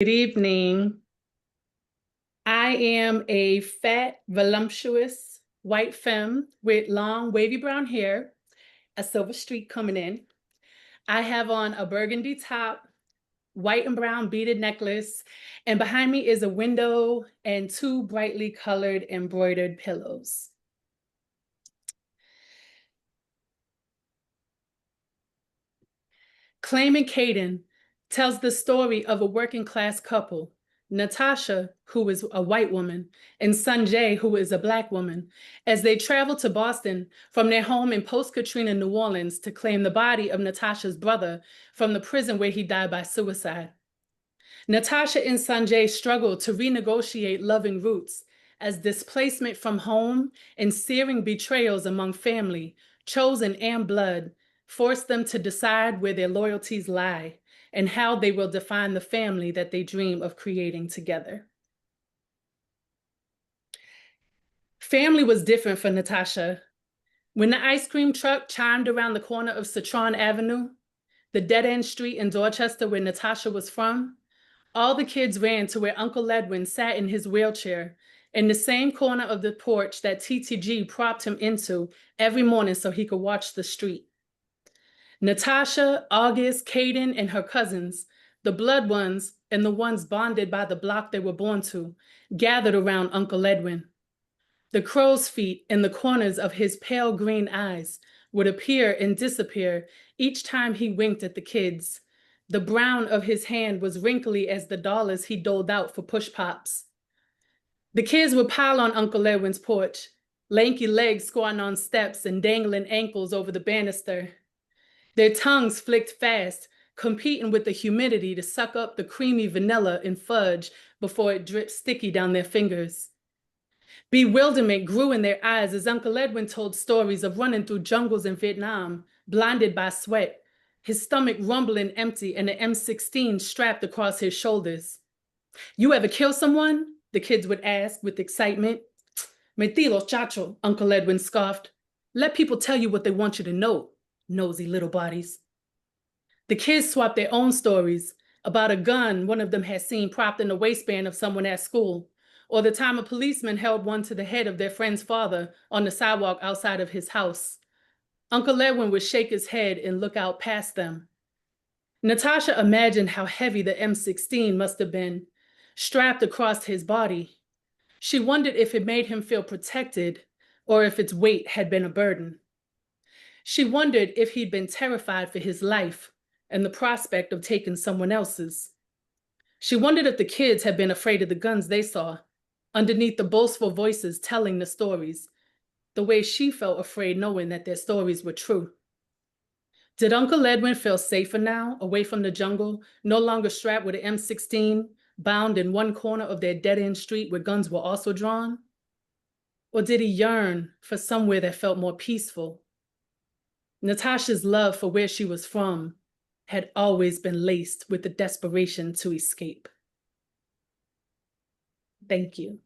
Good evening. I am a fat, voluptuous white femme with long, wavy brown hair, a silver streak coming in. I have on a burgundy top, white and brown beaded necklace, and behind me is a window and two brightly colored embroidered pillows. Claiming Caden tells the story of a working class couple, Natasha, who is a white woman, and Sanjay, who is a Black woman, as they travel to Boston from their home in post-Katrina New Orleans to claim the body of Natasha's brother from the prison where he died by suicide. Natasha and Sanjay struggle to renegotiate loving roots as displacement from home and searing betrayals among family, chosen and blood, force them to decide where their loyalties lie and how they will define the family that they dream of creating together. Family was different for Natasha. When the ice cream truck chimed around the corner of Citron Avenue, the dead-end street in Dorchester where Natasha was from, all the kids ran to where Uncle Edwin sat in his wheelchair in the same corner of the porch that TTG propped him into every morning so he could watch the street. Natasha, August, Caden, and her cousins, the blood ones and the ones bonded by the block they were born to, gathered around Uncle Edwin. The crow's feet in the corners of his pale green eyes would appear and disappear each time he winked at the kids. The brown of his hand was wrinkly as the dollars he doled out for push pops. The kids would pile on Uncle Edwin's porch, lanky legs squatting on steps and dangling ankles over the banister. Their tongues flicked fast, competing with the humidity to suck up the creamy vanilla and fudge before it dripped sticky down their fingers. Bewilderment grew in their eyes as Uncle Edwin told stories of running through jungles in Vietnam, blinded by sweat, his stomach rumbling empty and an M16 strapped across his shoulders. "You ever kill someone?" the kids would ask with excitement. "Metido, chacho," Uncle Edwin scoffed. "Let people tell you what they want you to know, nosy little bodies." The kids swapped their own stories about a gun one of them had seen propped in the waistband of someone at school, or the time a policeman held one to the head of their friend's father on the sidewalk outside of his house. Uncle Edwin would shake his head and look out past them. Natasha imagined how heavy the M16 must have been, strapped across his body. She wondered if it made him feel protected or if its weight had been a burden. She wondered if he'd been terrified for his life and the prospect of taking someone else's. She wondered if the kids had been afraid of the guns they saw, underneath the boastful voices telling the stories, the way she felt afraid knowing that their stories were true. Did Uncle Edwin feel safer now, away from the jungle, no longer strapped with an M16, bound in one corner of their dead-end street where guns were also drawn? Or did he yearn for somewhere that felt more peaceful? Natasha's love for where she was from had always been laced with the desperation to escape. Thank you.